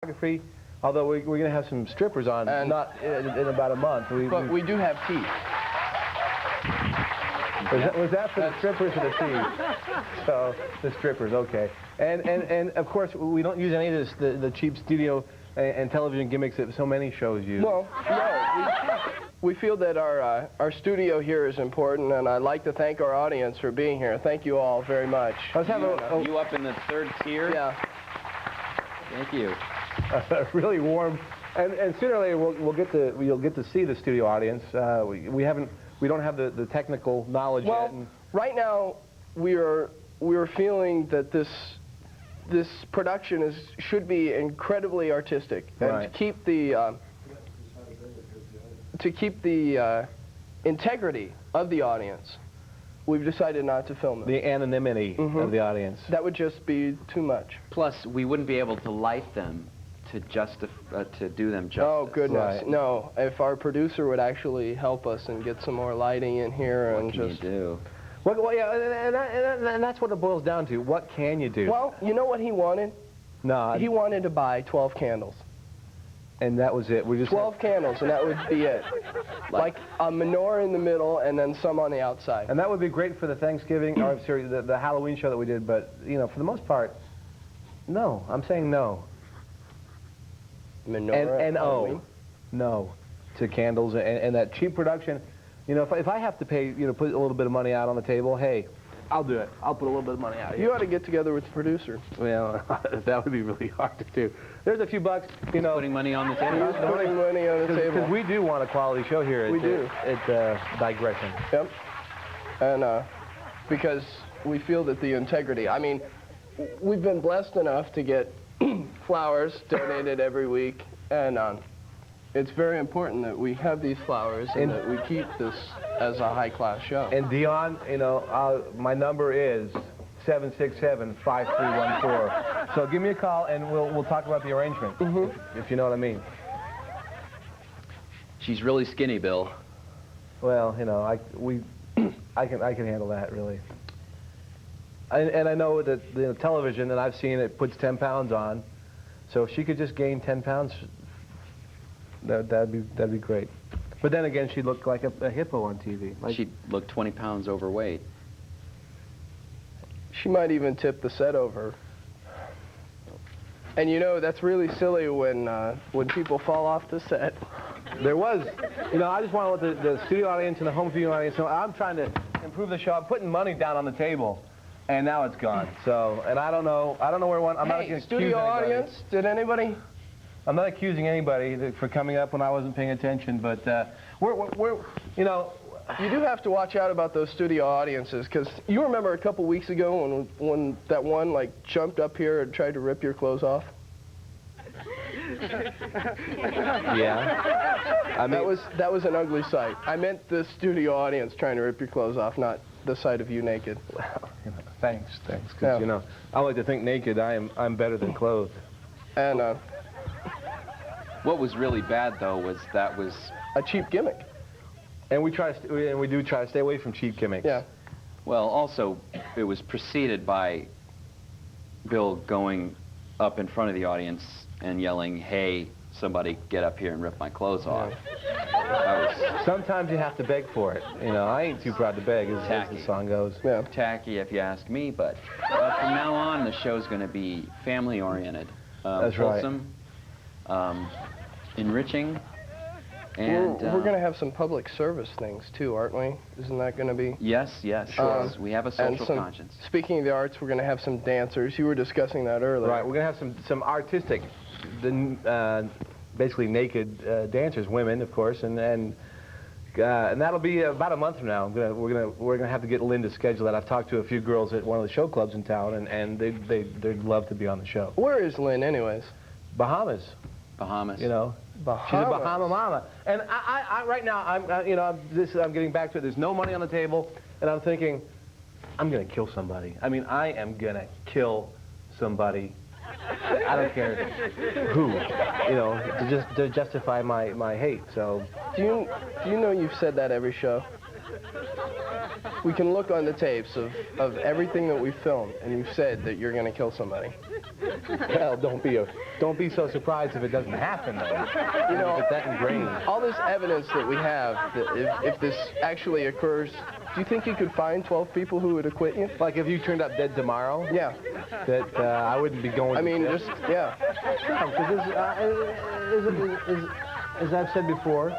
Photography, although we're going to have some strippers on, not in about a month. But we do have teeth. Was that for the strippers or the teeth? So, the strippers, okay. And of course, we don't use any of this, the cheap studio and television gimmicks that so many shows use. Well, no, we feel that our studio here is important, and I'd like to thank our audience for being here. Thank you all very much. Let's have you up in the third tier? Yeah. Thank you. Really warm, and sooner or later you'll get to see the studio audience. We don't have the technical knowledge yet. Well, right now we are feeling that this production should be incredibly artistic, and right. to keep the integrity of the audience, we've decided not to film it. The anonymity of the audience. That would just be too much. Plus, we wouldn't be able to light them to do them justice. Oh goodness, right. no! If our producer would actually help us and get some more lighting in here, what can you do? Well, yeah, and that's what it boils down to. What can you do? Well, you know what he wanted? No. He wanted to buy 12 candles. And that was it. We just 12 candles, and that would be it. Like a menorah in the middle, and then some on the outside. And that would be great for the Thanksgiving, or sorry, the Halloween show that we did. But you know, for the most part, no. I'm saying no. Menorah. No, to candles and that cheap production. You know, if I have to pay, you know, put a little bit of money out on the table, hey, I'll do it. I'll put a little bit of money out. You ought to get together with the producer. Well, that would be really hard to do. There's a few bucks, you know. Putting money on the table. Putting money on the table. Because we do want a quality show here. At Digression. Yep. And because we feel that the integrity. I mean, we've been blessed enough to get flowers donated every week, and it's very important that we have these flowers and that we keep this as a high-class show. And Dion, you know, my number is 767-5314. So give me a call and we'll talk about the arrangement, if you know what I mean. She's really skinny, Bill. Well, you know, I can handle that really. And I know that the television, and I've seen it, puts 10 pounds on. So if she could just gain 10 pounds, that'd be great. But then again, she'd look like a hippo on TV. Like, she'd look 20 pounds overweight. She might even tip the set over. And you know, that's really silly when people fall off the set. There was, you know, I just want to let the studio audience and the home viewing audience know I'm trying to improve the show. I'm putting money down on the table, and now it's gone. So, and I don't know where one. I'm not accusing studio audience, did anybody? I'm not accusing anybody for coming up when I wasn't paying attention, but we're you know. You do have to watch out about those studio audiences, because you remember a couple weeks ago when that one like jumped up here and tried to rip your clothes off? Yeah. I mean, that was an ugly sight. I meant the studio audience trying to rip your clothes off, not the sight of you naked. Well, you know, thanks, because you know, I like to think naked I'm better than clothed. And what was really bad though was that was a cheap gimmick. And we do try to stay away from cheap gimmicks. Yeah. Well, also, it was preceded by Bill going up in front of the audience and yelling, "Hey, somebody get up here and rip my clothes off." Yeah. Sometimes you have to beg for it. You know, I ain't too proud to beg, as the song goes. Yeah. Tacky, if you ask me, but from now on, the show's going to be family-oriented. That's wholesome, enriching. And we're going to have some public service things too, aren't we? Isn't that going to be? Yes, sure. We have a social conscience. Speaking of the arts, we're going to have some dancers. You were discussing that earlier. Right. We're going to have some artistic, basically naked dancers, women, of course, and that'll be about a month from now. We're gonna have to get Lynn to schedule that. I've talked to a few girls at one of the show clubs in town, and they'd love to be on the show. Where is Lynn, anyways? Bahamas. Bahamas. You know. Bahamas. She's a Bahama mama. And I right now, I'm getting back to it. There's no money on the table, and I'm thinking, I'm going to kill somebody. I mean, I am going to kill somebody. I don't care who, you know, to justify my hate. So. Do you know you've said that every show? We can look on the tapes of everything that we filmed, and you've said that you're going to kill somebody. Well, don't be so surprised if it doesn't happen, though. You know, if it's that ingrained. all this evidence that we have, that if this actually occurs, do you think you could find 12 people who would acquit you? Like if you turned up dead tomorrow? Yeah. That I wouldn't be going I to mean, jail? just, yeah. Because as I've said before,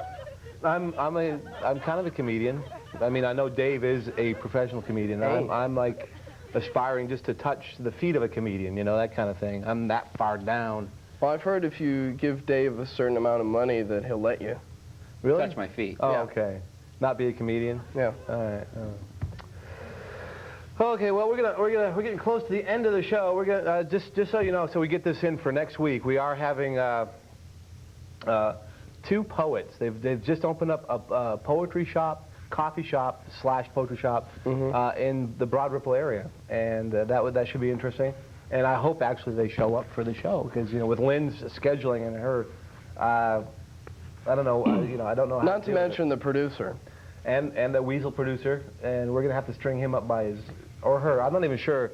I'm kind of a comedian. I mean, I know Dave is a professional comedian. Hey. I'm like aspiring just to touch the feet of a comedian, you know, that kind of thing. I'm that far down. Well, I've heard if you give Dave a certain amount of money that he'll let you. Really? Touch my feet. Oh, Yeah. okay. Not be a comedian? Yeah. All right. Okay, well, we're getting close to the end of the show. We're gonna just so you know, so we get this in for next week. We are having two poets. They've just opened up a poetry shop, coffee shop / poetry shop in the Broad Ripple area, and that should be interesting. And I hope actually they show up for the show because, you know, with Lynn's scheduling and her, I don't know, you know, I don't know how. Not to mention the producer. And the Weasel producer, and we're gonna have to string him up by his or her. I'm not even sure.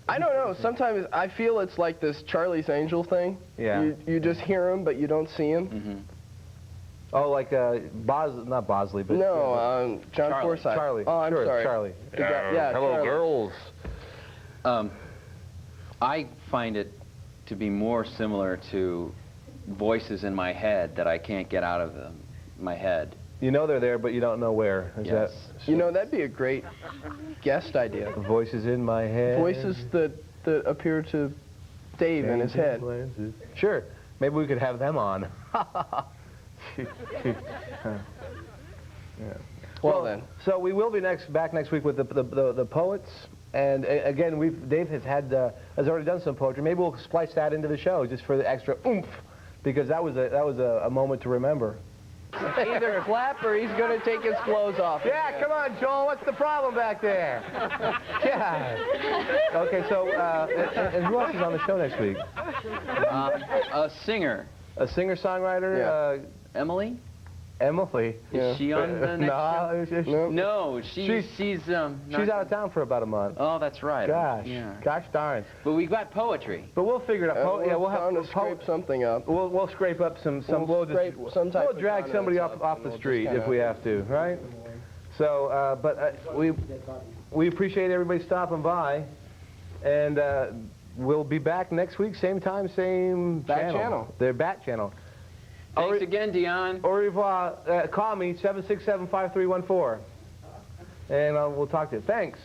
I don't know. Sometimes I feel it's like this Charlie's Angel thing. Yeah. You just hear him, but you don't see him. Mm-hmm. Oh, like not Bosley, but No, John Charlie. Forsythe. Charlie. Oh, I'm Sure, sorry. Charlie. Yeah, hello, Charlie. girls. I find it to be more similar to voices in my head that I can't get out of my head. You know they're there, but you don't know where. Is Yes. that You know, that'd be a great guest idea. voices in my head? Voices that appear to Dave in his head. Sure. Maybe we could have them on. Yeah. Well then. So we will be back next week with the poets, and again Dave has already done some poetry. Maybe we'll splice that into the show just for the extra oomph, because that was a moment to remember. Either clap or he's going to take his clothes off. Yeah, come on, Joel. What's the problem back there? Yeah. Okay, so and who else is on the show next week? A singer, A singer-songwriter. Yeah. Emily. Emily. Yeah. Is she on the next show? No. No, she's She's out of town for about a month. Oh, that's right. Gosh. Yeah. Gosh darn. But we got poetry. But we'll figure it out. We'll have to scrape something up. We'll scrape up some. We'll scrape some type we'll of drag somebody condiments off and the we'll street just if we have to, right? So, we appreciate everybody stopping by, and we'll be back next week, same time, same Bat channel. Their Bat channel. Thanks again, Dion. Au revoir. Call me 767-5314, and we'll talk to you. Thanks.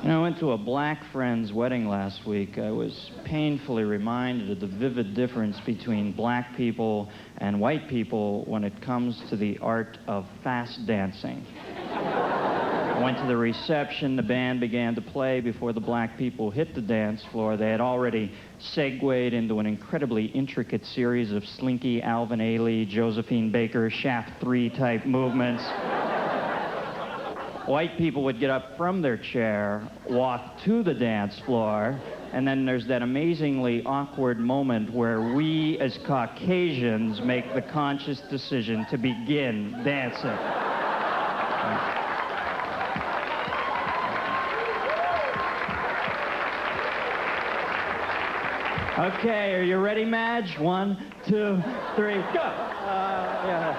You know, I went to a black friend's wedding last week. I was painfully reminded of the vivid difference between black people and white people when it comes to the art of fast dancing. I went to the reception. The band began to play before the black people hit the dance floor. They had already segued into an incredibly intricate series of Slinky, Alvin Ailey, Josephine Baker, Shaft 3 type movements. White people would get up from their chair, walk to the dance floor, And then there's that amazingly awkward moment where we as Caucasians make the conscious decision to begin dancing. Okay, are you ready, Madge? 1, 2, 3, go! Yeah.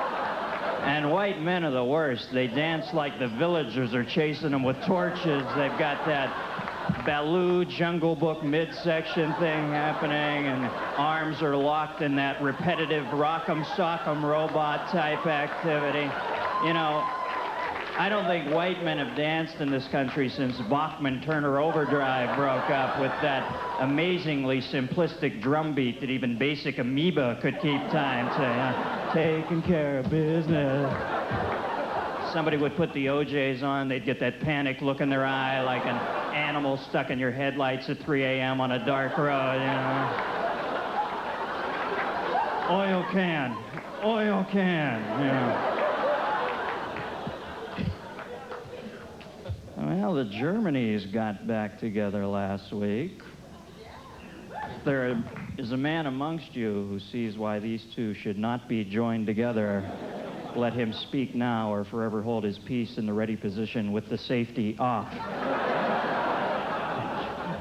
And white men are the worst. They dance like the villagers are chasing them with torches. They've got that Baloo Jungle Book midsection thing happening, and arms are locked in that repetitive rock'em sock'em robot type activity. You know, I don't think white men have danced in this country since Bachman-Turner Overdrive broke up with that amazingly simplistic drum beat that even basic amoeba could keep time to. Taking care of business. Somebody would put the OJs on, they'd get that panic look in their eye like an animal stuck in your headlights at 3 a.m. on a dark road, you know. Oil can, you know. Well, the Germanys got back together last week. There is a man amongst you who sees why these two should not be joined together. Let him speak now or forever hold his peace in the ready position with the safety off.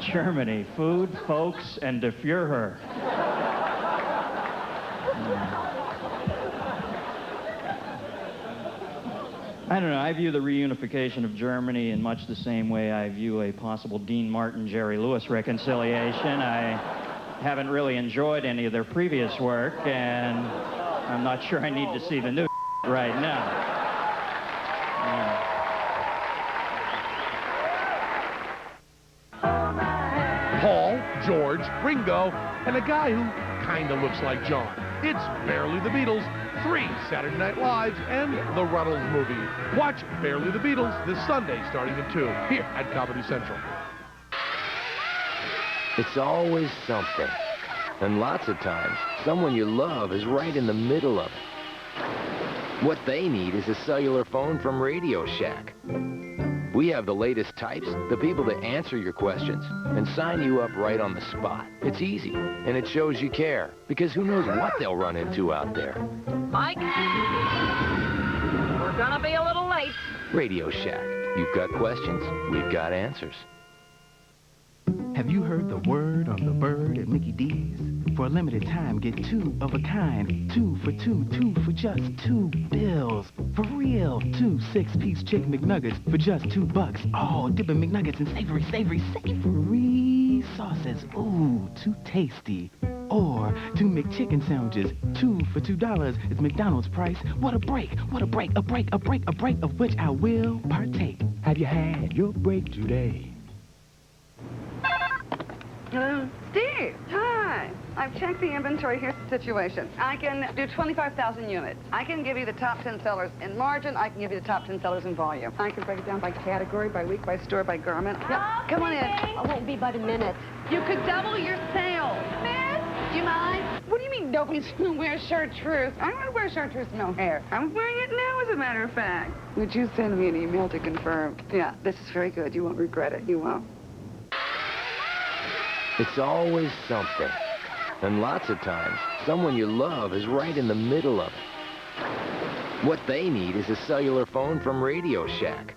Germany, food, folks, and the Führer. I don't know, I view the reunification of Germany in much the same way I view a possible Dean Martin-Jerry Lewis reconciliation. I haven't really enjoyed any of their previous work, and I'm not sure I need to see the new right now. Paul, George, Ringo, and a guy who kind of looks like John. It's Barely the Beatles, 3 Saturday Night Lives, and the Ruddles movie. Watch Barely the Beatles this Sunday starting at 2 here at Comedy Central. It's always something. And lots of times, someone you love is right in the middle of it. What they need is a cellular phone from Radio Shack. We have the latest types, the people to answer your questions, and sign you up right on the spot. It's easy, and it shows you care, because who knows what they'll run into out there. Mike, we're gonna be a little late. Radio Shack. You've got questions, we've got answers. Have you heard the word on the bird at Mickey D's? For a limited time, get 2 of a kind. 2 for 2, 2 for just $2. For real, 2 6-piece chicken McNuggets for just $2. Oh, dipping McNuggets in savory sauces. Ooh, too tasty. Or 2 McChicken sandwiches, 2 for $2. It's McDonald's price. What a break, what a break, a break of which I will partake. Have you had your break today? Hello? Steve, hi. I've checked the inventory. Here's the situation. I can do 25,000 units. I can give you the top 10 sellers in margin. I can give you the top 10 sellers in volume. I can break it down by category, by week, by store, by garment. Yeah, come on in. I won't be but a minute. You could double your sales. Miss, do you mind? What do you mean nobody's gonna wear chartreuse? I don't want to wear chartreuse no hair. I'm wearing it now, as a matter of fact. Would you send me an email to confirm? Yeah, this is very good. You won't regret it. You won't. It's always something. And lots of times, someone you love is right in the middle of it. What they need is a cellular phone from Radio Shack.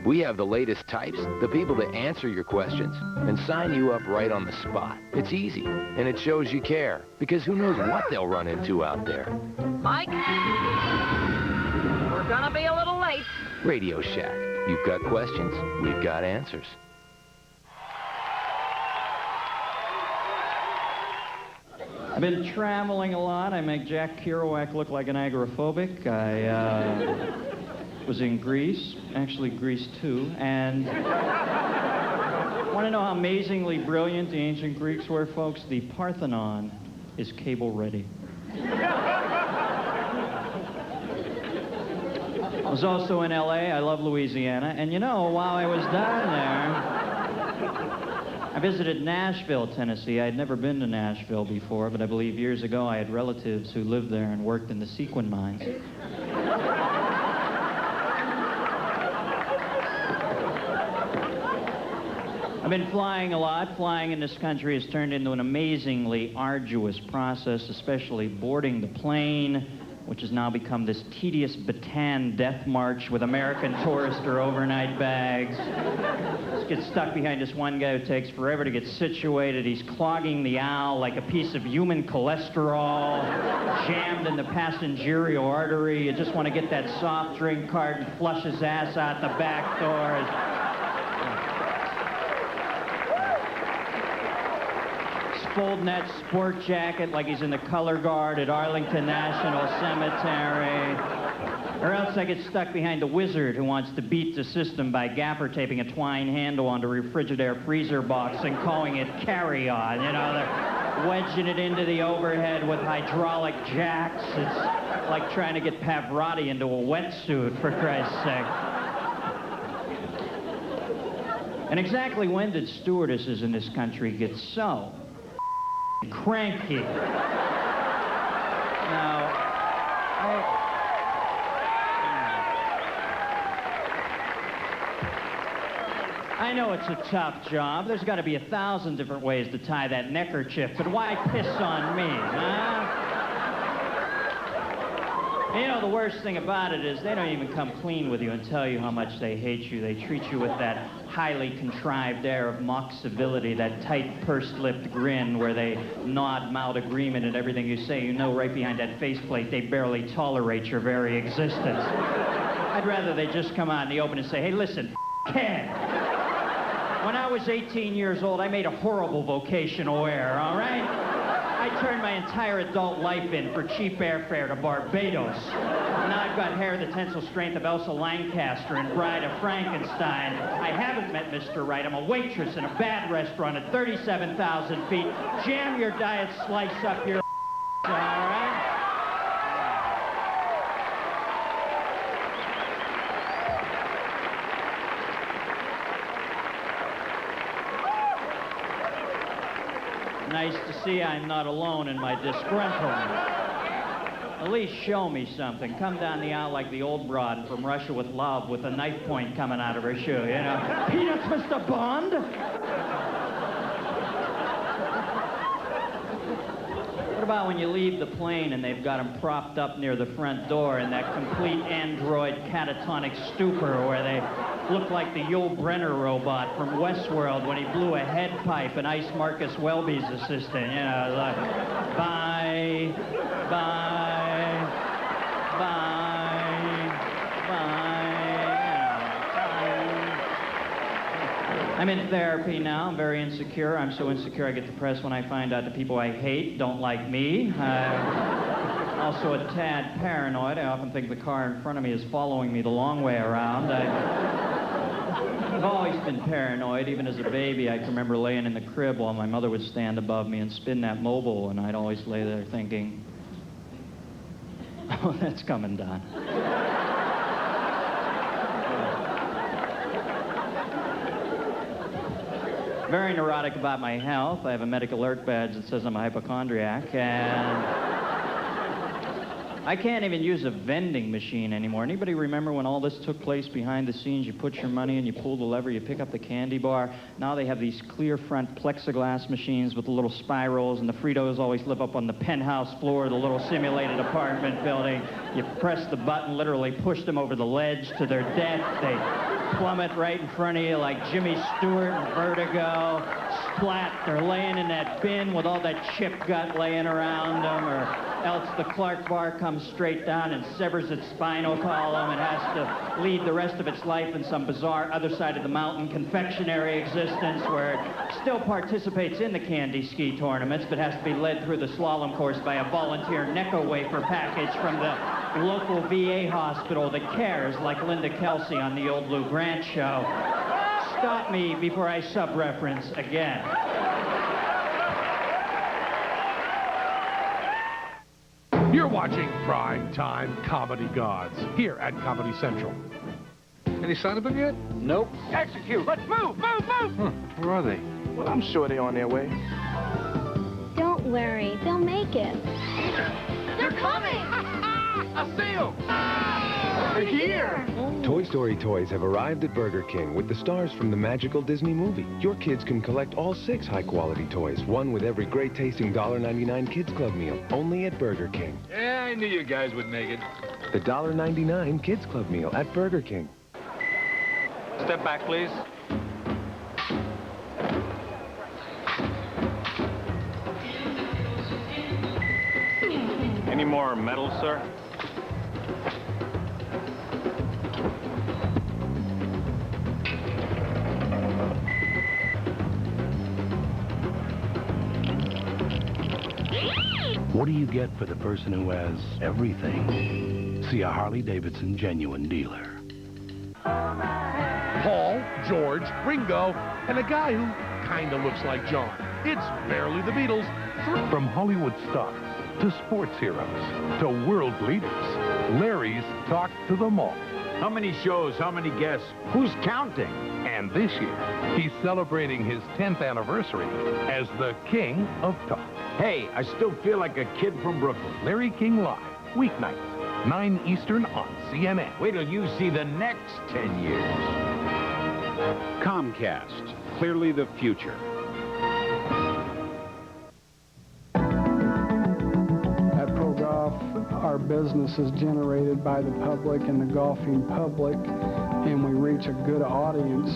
We have the latest types, the people to answer your questions, and sign you up right on the spot. It's easy, and it shows you care, because who knows what they'll run into out there. Mike, we're gonna be a little late. Radio Shack. You've got questions, we've got answers. I've been traveling a lot. I make Jack Kerouac look like an agoraphobic. I was in Greece, actually Greece 2, and want to know how amazingly brilliant the ancient Greeks were, folks? The Parthenon is cable ready. I was also in LA. I love Louisiana. And you know, while I was down there, I visited Nashville, Tennessee. I had never been to Nashville before, but I believe years ago I had relatives who lived there and worked in the sequin mines. I've been flying a lot. Flying in this country has turned into an amazingly arduous process, especially boarding the plane, which has now become this tedious Bataan death march with American Tourister overnight bags. Just get stuck behind this one guy who takes forever to get situated. He's clogging the aisle like a piece of human cholesterol, jammed in the passengerial artery. You just want to get that soft drink cart and flush his ass out the back door. Folding that sport jacket like he's in the color guard at Arlington National Cemetery. Or else I get stuck behind the wizard who wants to beat the system by gaffer taping a twine handle onto a Frigidaire freezer box and calling it carry-on. You know, they're wedging it into the overhead with hydraulic jacks. It's like trying to get Pavarotti into a wetsuit, for Christ's sake. And exactly when did stewardesses in this country get so cranky? Now, I know it's a tough job. There's got to be 1,000 different ways to tie that neckerchief, but why piss on me, huh? You know, the worst thing about it is they don't even come clean with you and tell you how much they hate you. They treat you with that highly contrived air of mock civility, that tight, pursed-lipped grin where they nod mild agreement at everything you say. You know right behind that faceplate they barely tolerate your very existence. I'd rather they just come out in the open and say, hey, listen, Ken. When I was 18 years old, I made a horrible vocational error, all right? I turned my entire adult life in for cheap airfare to Barbados. Now I've got hair the tensile strength of Elsa Lancaster and Bride of Frankenstein. I haven't met Mr. Right. I'm a waitress in a bad restaurant at 37,000 feet. Jam your diet slice up your all right? Nice to see I'm not alone in my disgruntlement. At least show me something. Come down the aisle like the old broad from Russia with Love with a knife point coming out of her shoe, you know. Peanuts, Mr. Bond? What about when you leave the plane and they've got them propped up near the front door in that complete android catatonic stupor where they look like the Yul Brynner robot from Westworld when he blew a head pipe and iced Marcus Welby's assistant, you know, like, bye, bye, bye, bye. I'm in therapy now. I'm very insecure. I'm so insecure I get depressed when I find out the people I hate don't like me. Also a tad paranoid. I often think the car in front of me is following me the long way around. I've always been paranoid. Even as a baby, I can remember laying in the crib while my mother would stand above me and spin that mobile, and I'd always lay there thinking, oh, that's coming down. Very neurotic about my health. I have a medical alert badge that says I'm a hypochondriac, and I can't even use a vending machine anymore. Anybody remember when all this took place behind the scenes? You put your money in, you pull the lever, you pick up the candy bar. Now they have these clear front plexiglass machines with the little spirals, and the Fritos always live up on the penthouse floor of the little simulated apartment building. You press the button, literally push them over the ledge to their death. They plummet right in front of you like Jimmy Stewart in Vertigo. Splat, they're laying in that bin with all that chip gut laying around them, or else the Clark bar comes straight down and severs its spinal column and has to lead the rest of its life in some bizarre other side of the mountain confectionery existence where it still participates in the candy ski tournaments but has to be led through the slalom course by a volunteer Necco wafer package from the local VA hospital that cares, like Linda Kelsey on the old Lou Grant show. Stop me before I sub-reference again. You're watching Prime Time Comedy Gods here at Comedy Central. Any sign of them yet? Nope. Execute! Let's move! Move! Move! Where are they? Well, I'm sure they're on their way. Don't worry, they'll make it. They're coming! I see them! They're here! Toy Story toys have arrived at Burger King with the stars from the magical Disney movie. Your kids can collect all 6 high-quality toys, one with every great-tasting $1.99 Kids Club meal, only at Burger King. Yeah, I knew you guys would make it. The $1.99 Kids Club meal at Burger King. Step back, please. Any more metal, sir? What do you get for the person who has everything? See a Harley-Davidson genuine dealer. Paul, George, Ringo, and a guy who kind of looks like John. It's Barely the Beatles. From Hollywood stars to sports heroes to world leaders, Larry's talked to them all. How many shows, how many guests, who's counting? And this year, he's celebrating his 10th anniversary as the King of Talk. Hey, I still feel like a kid from Brooklyn. Larry King Live, weeknights, 9 Eastern on CNN. Wait till you see the next 10 years. Comcast, clearly the future. At Pro Golf, our business is generated by the public and the golfing public, and we reach a good audience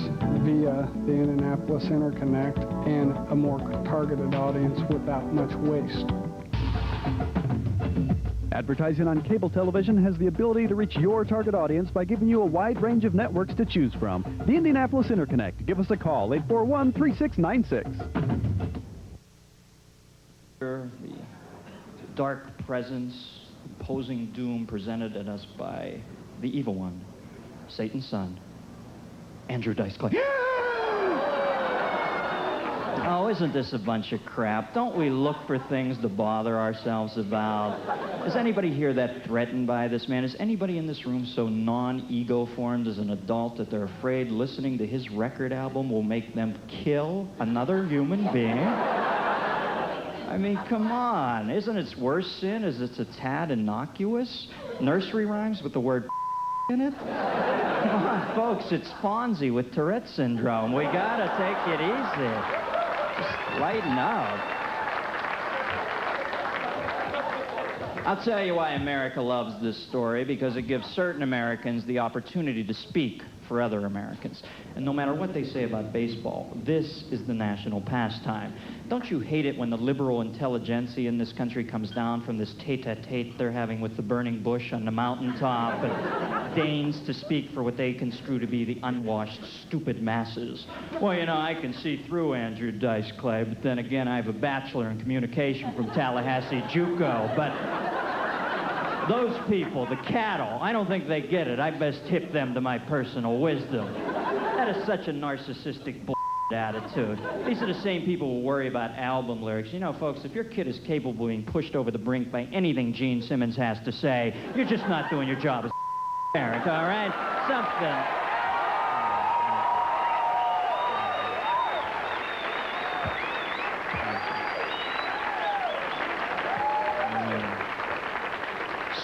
via the Indianapolis Interconnect and a more targeted audience without much waste. Advertising on cable television has the ability to reach your target audience by giving you a wide range of networks to choose from. The Indianapolis Interconnect. Give us a call, 841-3696. The dark presence, imposing doom presented at us by the evil one, Satan's son, Andrew Dice Clay. Oh, isn't this a bunch of crap? Don't we look for things to bother ourselves about? Is anybody here that threatened by this man? Is anybody in this room so non-ego formed as an adult that they're afraid listening to his record album will make them kill another human being? I mean, come on. Isn't its worst sin is it's a tad innocuous? Nursery rhymes with the word in it? Come on, folks, it's Fonzie with Tourette syndrome. We gotta take it easy. Just lighten up. I'll tell you why America loves this story, because it gives certain Americans the opportunity to speak for other Americans. And no matter what they say about baseball, this is the national pastime. Don't you hate it when the liberal intelligentsia in this country comes down from this tete-a-tete they're having with the burning bush on the mountaintop and deigns to speak for what they construe to be the unwashed, stupid masses? Well, you know, I can see through Andrew Dice Clay, but then again, I have a bachelor in communication from Tallahassee JUCO, but those people, the cattle, I don't think they get it. I best tip them to my personal wisdom. That is such a narcissistic attitude. These are the same people who worry about album lyrics. You know, folks, if your kid is capable of being pushed over the brink by anything Gene Simmons has to say, you're just not doing your job as a parent, all right? Something.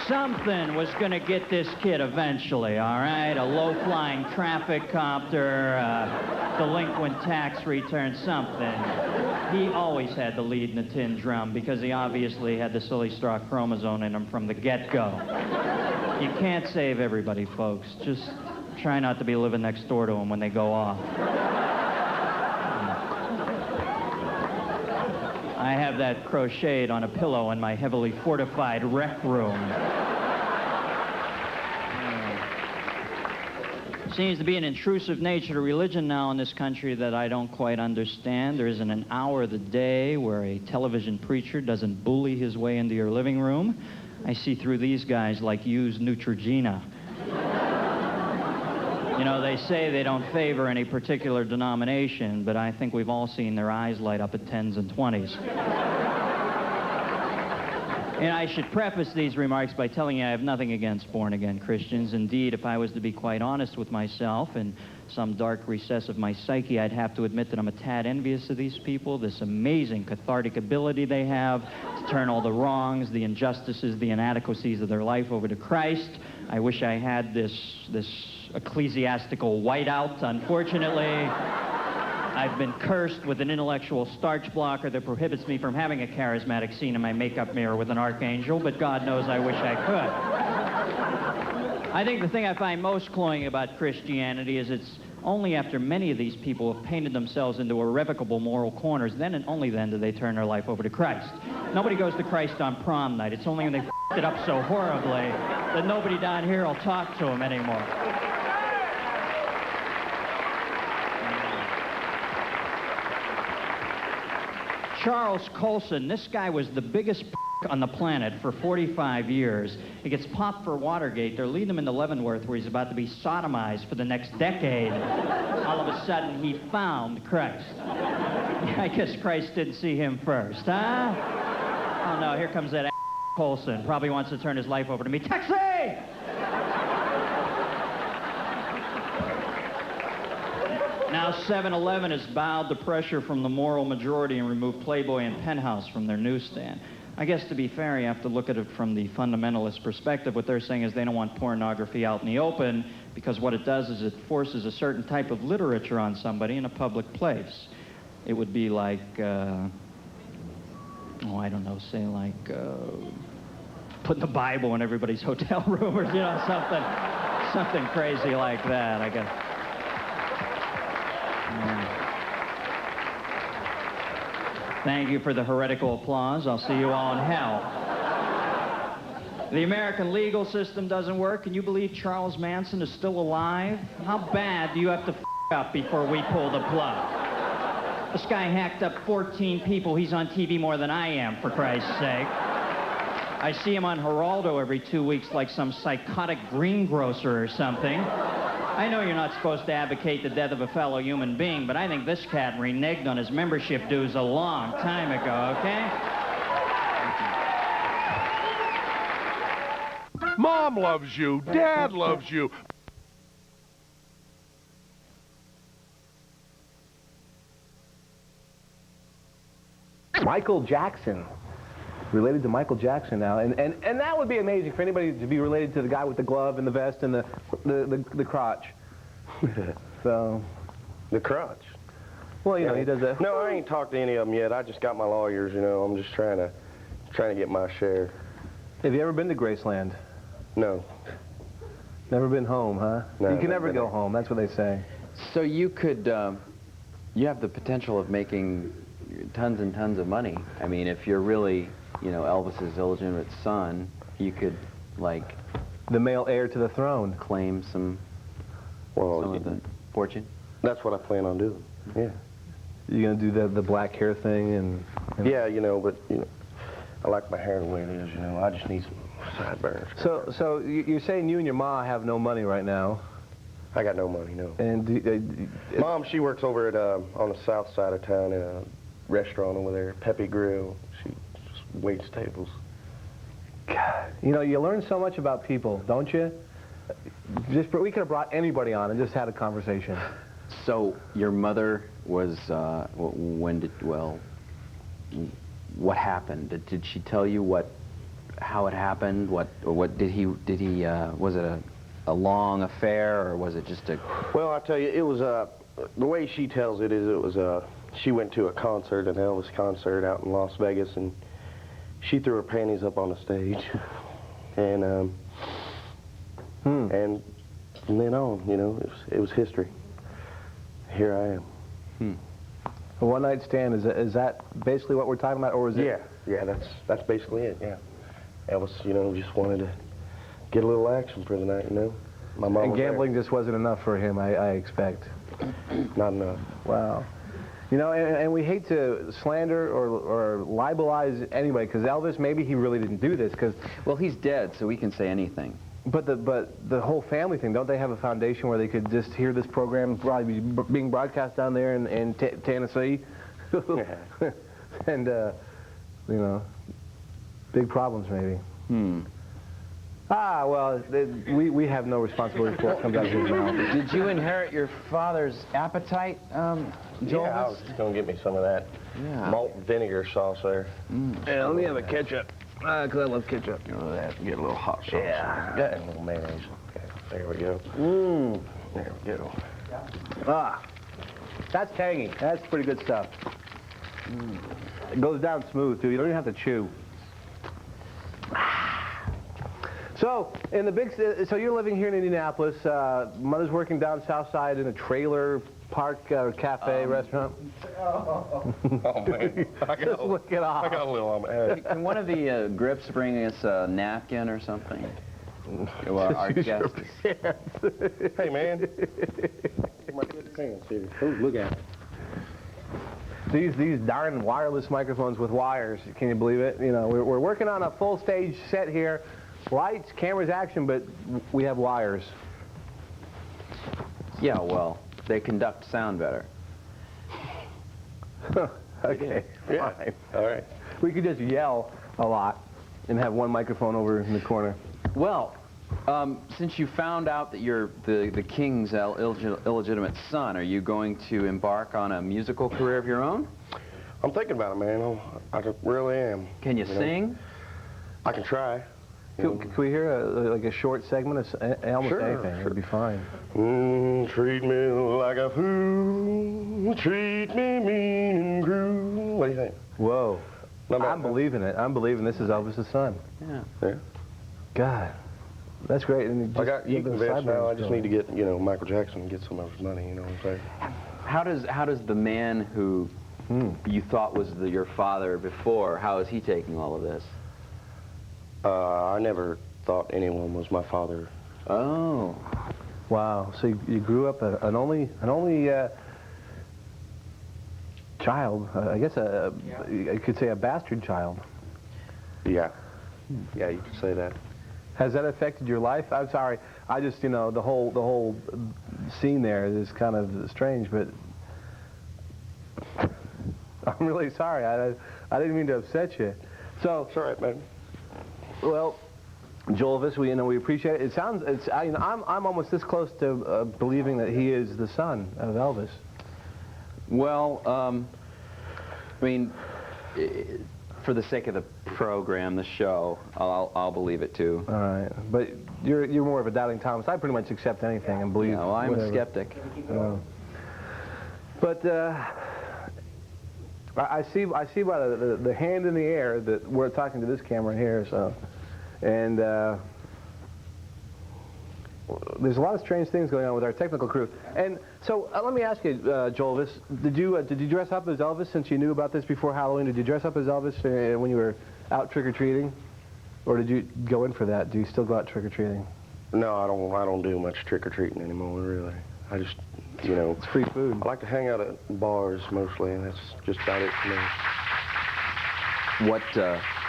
Something was going to get this kid eventually, all right? A low-flying traffic copter, delinquent tax return, something. He always had the lead in a tin drum because he obviously had the silly straw chromosome in him from the get-go. You can't save everybody, folks. Just try not to be living next door to them when they go off. I have that crocheted on a pillow in my heavily fortified rec room. Seems to be an intrusive nature to religion now in this country that I don't quite understand. There isn't an hour of the day where a television preacher doesn't bully his way into your living room. I see through these guys like used Neutrogena. You know, they say they don't favor any particular denomination, but I think we've all seen their eyes light up at 10s and 20s. And I should preface these remarks by telling you I have nothing against born-again Christians. Indeed, if I was to be quite honest with myself, in some dark recess of my psyche, I'd have to admit that I'm a tad envious of these people, this amazing cathartic ability they have to turn all the wrongs, the injustices, the inadequacies of their life over to Christ. I wish I had this ecclesiastical whiteout. Unfortunately, I've been cursed with an intellectual starch blocker that prohibits me from having a charismatic scene in my makeup mirror with an archangel, but God knows I wish I could. I think the thing I find most cloying about Christianity is it's only after many of these people have painted themselves into irrevocable moral corners, then and only then do they turn their life over to Christ. Nobody goes to Christ on prom night. It's only when they f***ed it up so horribly that nobody down here will talk to him anymore. Charles Colson, this guy was the biggest on the planet for 45 years. He gets popped for Watergate. They're leading him into Leavenworth where he's about to be sodomized for the next decade. All of a sudden, he found Christ. I guess Christ didn't see him first, huh? Oh, no, here comes that Colson. Probably wants to turn his life over to me. Taxi! Now 7-Eleven has bowed to pressure from the moral majority and removed Playboy and Penthouse from their newsstand. I guess to be fair, you have to look at it from the fundamentalist perspective. What they're saying is they don't want pornography out in the open because what it does is it forces a certain type of literature on somebody in a public place. It would be like, I don't know, say like putting the Bible in everybody's hotel room or, you know, something crazy like that, I guess. Thank you for the heretical applause. I'll see you all in hell. The American legal system doesn't work. Can you believe Charles Manson is still alive? How bad do you have to f*** up before we pull the plug? This guy hacked up 14 people. He's on TV more than I am, for Christ's sake. I see him on Geraldo every 2 weeks like some psychotic greengrocer or something. I know you're not supposed to advocate the death of a fellow human being, but I think this cat reneged on his membership dues a long time ago, okay? Mom loves you. Dad loves you. Michael Jackson. Related to Michael Jackson now, and that would be amazing for anybody to be related to the guy with the glove and the vest and the crotch. So, the crotch. Well, you know, he does that. No, I ain't talked to any of them yet. I just got my lawyers. You know, I'm just trying to get my share. Have you ever been to Graceland? No. Never been home, huh? No, you can never go home. That's what they say. So you could, you have the potential of making tons and tons of money. I mean, if you're really, you know, Elvis's illegitimate son, you could, like... The male heir to the throne. Claim some of the fortune. That's what I plan on doing, yeah. You're going to do the black hair thing and... Yeah, you know, but, you know, I like my hair the way it is, you know. I just need some sideburns. So you're saying you and your ma have no money right now? I got no money, no. And Mom, she works over at, on the south side of town in a restaurant over there, Peppy Grill. She just waits tables. God, you know, you learn so much about people, don't you? We could have brought anybody on and just had a conversation. So your mother was, what happened? Did she tell you how it happened? Was it a long affair, or was it just a... Well, I tell you, it was, the way she tells it is it was, she went to a concert, an Elvis concert out in Las Vegas, and she threw her panties up on the stage. And, and from then on, you know, it was history. Here I am. A one-night stand, is that basically what we're talking about, or is it... Yeah, that's basically it, yeah. Elvis, you know, just wanted to get a little action for the night, you know. My mom and gambling just wasn't enough for him, I expect. Not enough. Wow. You know, and we hate to slander or libelize anybody, because Elvis, maybe he really didn't do this, because... Well, he's dead, so we can say anything. But the whole family thing, don't they have a foundation where they could just hear this program probably being broadcast down there in Tennessee? And, you know, big problems maybe. Ah, well, we have no responsibility for what comes out of his mouth. Did you inherit your father's appetite, Joel? Yeah, I was just going to get me some of that malt vinegar sauce there. Yeah, let me have a ketchup. Because I love ketchup. You know that. Get a little hot sauce. Yeah. And a little mayonnaise. Okay, there we go. Mmm. There we go. Ah, that's tangy. That's pretty good stuff. It goes down smooth, too. You don't even have to chew. So, in the big, so you're living here in Indianapolis. Mother's working down south side in a trailer park cafe restaurant. Oh man, Just look it off. I got a little on my head. Can one of the grips bring us a napkin or something? Well, our guest. Hey man. Oh, look at it. These darn wireless microphones with wires. Can you believe it? You know, we're working on a full stage set here. Lights, cameras, action, but we have wires. Yeah, well, they conduct sound better. Okay, Yeah. fine. All right. We could just yell a lot and have one microphone over in the corner. Well, since you found out that you're the king's illegitimate son, are you going to embark on a musical career of your own? I'm thinking about it, man. I really am. Can you sing? I can try. Can we hear like a short segment of almost anything? It'd be fine. Treat me like a fool. Treat me mean and cruel. What do you think? Whoa. I'm believing it. I'm believing this is Elvis's son. Yeah. Yeah. God. That's great. And I got you convinced now. I just need to get, you know, Michael Jackson and get some of his money. You know what I'm saying? How does the man who you thought was your father before, how is he taking all of this? I never thought anyone was my father. Oh. Wow. So you grew up an only child. I guess you could say a bastard child. Yeah. Yeah, you could say that. Has that affected your life? I'm sorry. I just, you know, the whole scene there is kind of strange, but I'm really sorry. I didn't mean to upset you. So. It's all right, man. Well, Joelvis, we appreciate it. It sounds, I'm almost this close to believing that he is the son of Elvis. Well, I mean, for the sake of the program, the show, I'll believe it too. All right, but you're more of a doubting Thomas. I pretty much accept anything and believe. Yeah, well, I'm whatever. a skeptic. But I see by the hand in the air that we're talking to this camera here. So, and there's a lot of strange things going on with our technical crew. And so let me ask you, Joelvis, did you dress up as Elvis since you knew about this before Halloween? Did you dress up as Elvis when you were out trick-or-treating? Or did you go in for that? Do you still go out trick-or-treating? No, I don't do much trick-or-treating anymore, really. I just, you know... It's free food. I like to hang out at bars, mostly, and that's just about it for me.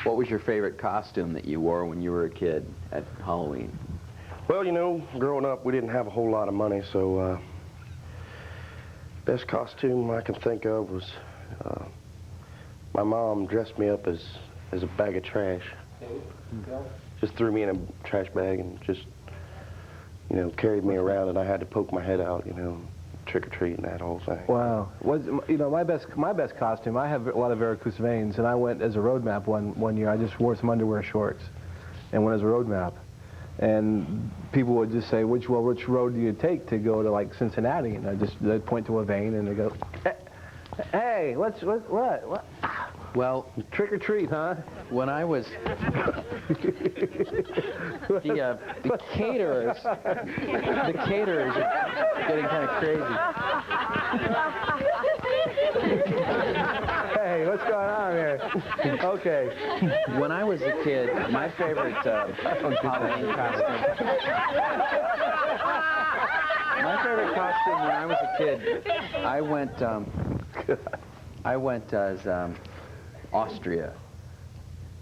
What was your favorite costume that you wore when you were a kid at Halloween? Well, you know, growing up, we didn't have a whole lot of money, so best costume I can think of was my mom dressed me up as a bag of trash. Just threw me in a trash bag and just, you know, carried me around, and I had to poke my head out, you know, trick-or-treat and that whole thing. Wow. You know, my best costume, I have a lot of varicose veins, and I went as a road map one year. I just wore some underwear shorts and went as a road map. And people would just say, which road do you take to go to, like, Cincinnati? And they'd point to a vein, and they go, hey, what? Well, trick or treat, huh? When I was the caterers are getting kind of crazy. Hey, what's going on here? Okay. When I was a kid, my favorite Halloween costume. My favorite costume when I was a kid, I went as Austria.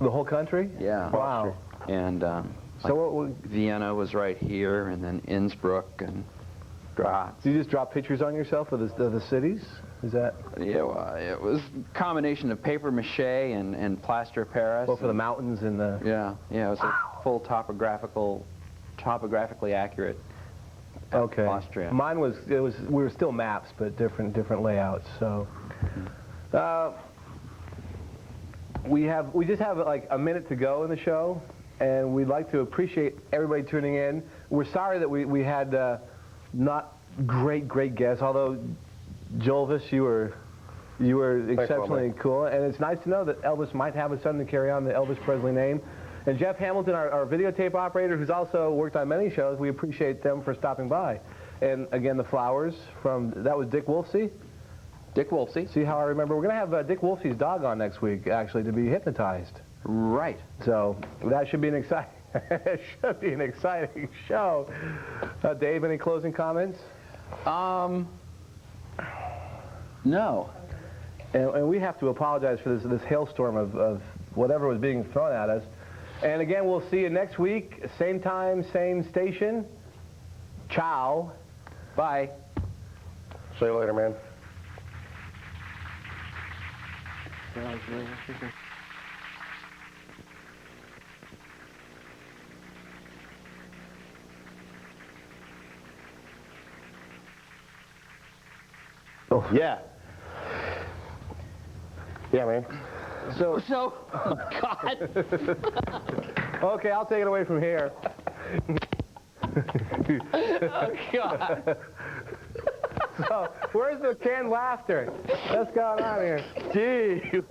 The whole country? Yeah. Wow. And so Vienna was right here, and then Innsbruck and Graz. Do you just drop pictures on yourself of the cities? Is that? Yeah, well, it was a combination of paper mache and plaster of Paris. Well, for the mountains and the... Yeah, it was a full topographically accurate Austria. Mine was, we were still maps, but different layouts, so... we just have like a minute to go in the show, and we'd like to appreciate everybody tuning in. We're sorry that we had not great guests, although Jolvis, you were exceptionally cool, and it's nice to know that Elvis might have a son to carry on the Elvis Presley name. And Jeff Hamilton, our videotape operator, who's also worked on many shows, we appreciate them for stopping by. And again, the flowers that was Dick Wolfsey? Dick Wolfsey. See how I remember? We're going to have Dick Wolfsey's dog on next week, actually, to be hypnotized. Right. So that should be an exciting, it should be an exciting show. Dave, any closing comments? No. And we have to apologize for this hailstorm of whatever was being thrown at us. And again, we'll see you next week, same time, same station. Ciao. Bye. See you later, man. Oh. Yeah. Yeah, man. So oh, God. Okay, I'll take it away from here. Oh, God. So, where's the canned laughter? What's going on here? Gee.